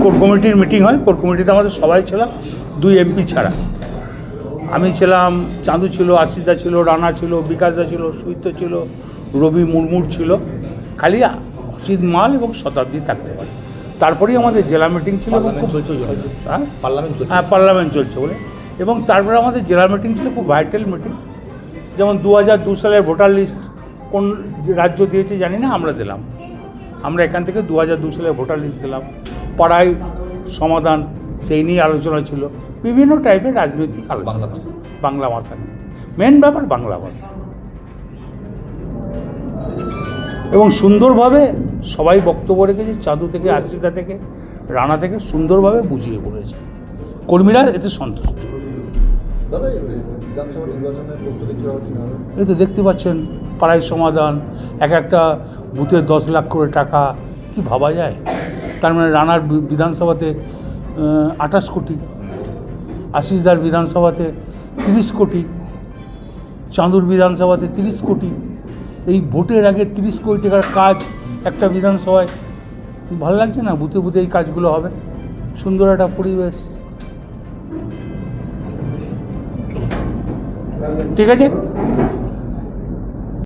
Core কমিটির meeting হয়। Core কমিটিতে আমাদের সবাই ছিলাম, 2 এমপি ছাড়া। আমি ছিলাম, চাঁদু ছিল, আশিসদা ছিল, রানা ছিল, বিকাশদা ছিল, সুইত্য ছিল, রবি মুর্মুর ছিল, খালি অসিত মাল এবং শতাব্দী থাকতে পারে। তারপরেই আমাদের জেলা মিটিং ছিল। পার্লামেন্ট চলছে বলে। এবং তারপরে আমাদের জেলা মিটিং ছিল, খুব ভাইটাল মিটিং। যেমন 2002 সালের ভোটার লিস্ট কোন রাজ্য দিয়েছে জানি না, আমরা দিলাম। আমরা এখান থেকে 2002 সালের ভোটার লিস্ট দিলাম। পাড়ায় সমাধান, সেই নিয়ে আলোচনা ছিল। বিভিন্ন টাইপের রাজনৈতিক আলোচনা ছিল বাংলা ভাষা নিয়ে। মেন ব্যাপার বাংলা ভাষা। এবং সুন্দরভাবে সবাই বক্তব্য রেখেছে, চাঁদু থেকে, আশ্রিতা থেকে, রানা থেকে সুন্দরভাবে বুঝিয়ে বলেছে। কর্মীরা এতে সন্তুষ্ট। এই তো দেখতে পাচ্ছেন, পাড়ায় সমাধান, একটা বুথে 10 লাখ করে টাকা, কি ভাবা যায়? তার মানে রানার বিধানসভাতে 28 কোটি, আশিসদার বিধানসভাতে 30 কোটি, চাঁদুর বিধানসভাতে 30 কোটি। এই ভোটের আগে 30 কোটি টাকার কাজ একটা বিধানসভায়, ভালো লাগছে না? বুথে বুথে এই কাজগুলো হবে, সুন্দর একটা পরিবেশ। ঠিক আছে।